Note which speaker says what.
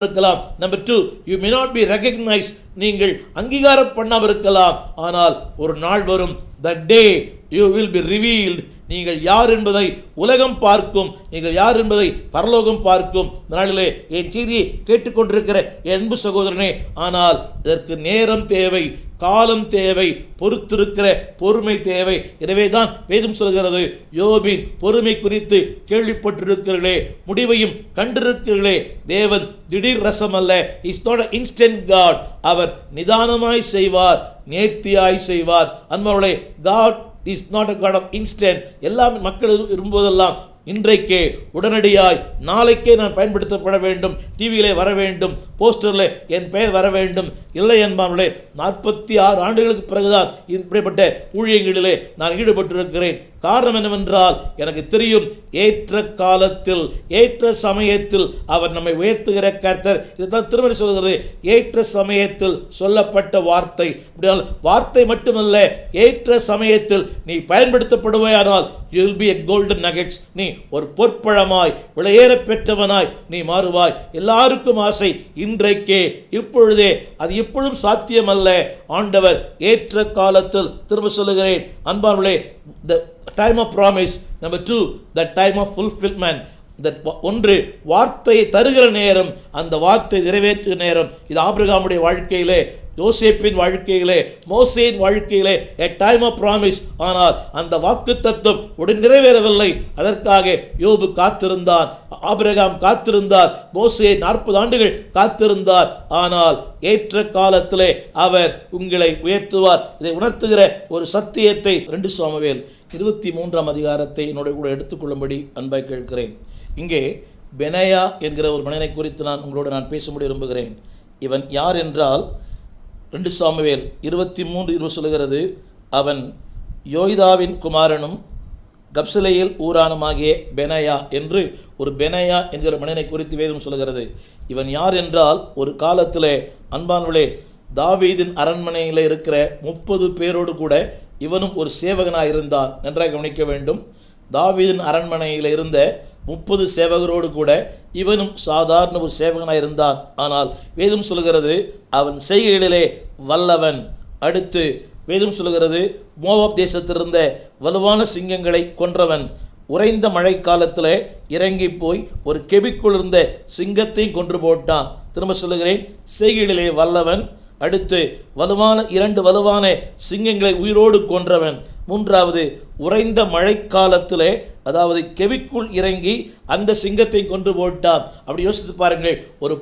Speaker 1: இருக்கலாம். Number 2, you may not be recognized, நீங்கள் அங்கீகாரம் பண்ணாமல் இருக்கலாம். ஆனால் ஒரு நாள் வரும், that day you will be revealed, நீங்கள் யார் என்பதை உலகம் பார்க்கும், நீங்கள் யார் என்பதை பரலோகம் பார்க்கும். நாளிலே என் செய்தியை கேட்டுக்கொண்டிருக்கிற என் அன்பு சகோதரனே, ஆனால் இதற்கு நேரம் தேவை, காலம் தேவை, பொறுத்திருக்கிற பொறுமை தேவை. எனவேதான் வேதம் சொல்கிறது, யோபின் பொறுமை குறித்து கேள்விப்பட்டிருக்கிறீர்களே, முடிவையும் கண்டிருக்கிறீர்களே. தேவன் திடீர் ரசம் அல்ல, is not an instant God. அவர் நிதானமாய் செய்வார், நேர்த்தியாய் செய்வார். அன்பானவர்களே, God is not a God of instant. எல்லாம் மக்கள் விரும்புவதெல்லாம் இன்றைக்கே, உடனடியாய், நாளைக்கே நான் பயன்படுத்தப்பட வேண்டும், டிவியிலே வர வேண்டும், போஸ்டரில் என் பெயர் வர வேண்டும். இல்லை என்பார்களே, 46 ஆண்டுகளுக்கு பிறகுதான் இப்படிப்பட்ட ஊழியங்களிலே நான் ஈடுபட்டிருக்கிறேன். காரணம் என்னவென்றால், எனக்கு தெரியும், ஏற்ற காலத்தில் ஏற்ற சமயத்தில் அவர் நம்மை உயர்த்துகிற கர்த்தர். இதுதான் திருமணி சொல்கிறது, ஏற்ற சமயத்தில் சொல்லப்பட்ட வார்த்தை. அப்படியால் வார்த்தை மட்டுமல்ல, ஏற்ற சமயத்தில் நீ பயன்படுத்தப்படுவாயானால் you will be a golden nuggets, நீ ஒரு பொற்பழமாய் விளையேற பெற்றவனாய் நீ மாறுவாய். எல்லாருக்கும் ஆசை இன்றைக்கே, இப்பொழுதே. அது எப்பொழுதும் சாத்தியமல்ல. ஆண்டவர் ஏற்ற காலத்தில், திரும்ப சொல்லுகிறேன் அன்பானவர்களே, the time of promise. Number 2, the time of fulfillment. ஒன்று, வார்த்தையை தருகிற நேரம், அந்த வார்த்தை நிறைவேற்றுகிற நேரம். இது ஆபிரகாமுடைய வாழ்க்கையிலே, யோசேப்பின் வாழ்க்கையிலே, மோசேயின் வாழ்க்கையிலே a time of promise. ஆனால் அந்த வாக்கு தத்துவம் உடன் நிறைவேறவில்லை. அதற்காக யோபு காத்திருந்தான், ஆபிரகாம் காத்திருந்தார், மோசே 40 ஆண்டுகள் காத்திருந்தார். ஆனால் ஏற்ற காலத்திலே அவர் உங்களை உயர்த்துவார். இதை உணர்த்துகிற ஒரு சத்தியத்தை 2 சாமுவேல் 23ஆம் அதிகாரத்தை என்னோட கூட எடுத்துக்கொள்ளும்படி அன்பாய் கேட்கிறேன். இங்கே பெனாயா என்கிற ஒரு மனிதனை குறித்து உங்களோடு நான் பேசும்படி விரும்புகிறேன். இவன் யார் என்றால், 2 சாமுவேல் 23:20 சொல்கிறது, அவன் யோய்தாவின் குமாரனும் கப்சலேயில் ஊரானுமாகிய பெனாயா என்று ஒரு பெனாயா என்கிற மனிதனை குறித்து வேதம் சொல்கிறது. இவன் யார் என்றால், ஒரு காலத்தில் அன்பானவர்களே, தாவீதின் அரண்மனையில் இருக்கிற 30 பேரோடு கூட இவனும் ஒரு சேவகனாக இருந்தான். நன்றாக கவனிக்க வேண்டும். தாவீதின் அரண்மனையில் இருந்த 30 சேவகரோடு கூட இவனும் சாதாரண ஒரு சேவகனாக இருந்தான். ஆனால் வேதம் சொல்கிறது, அவன் செய்கைகளிலே வல்லவன். அடுத்து வேதம் சொல்கிறது, மோவாப் தேசத்திலிருந்த வலுவான சிங்கங்களை கொன்றவன். உறைந்த மழை காலத்தில் இறங்கி போய் ஒரு கெபிக்குள் இருந்த சிங்கத்தையும் கொன்று போட்டான். திரும்ப சொல்லுகிறேன், செய்கைகளிலே வல்லவன். அடுத்து 2 வலுவான சிங்கங்களை உயிரோடு கொன்றவன். 3வது, உறைந்த மழைக்காலத்திலே, அதாவது கெபிக்குள் இறங்கி அந்த சிங்கத்தை கொன்று போட்டான். அப்படி யோசித்து பாருங்கள், ஒரு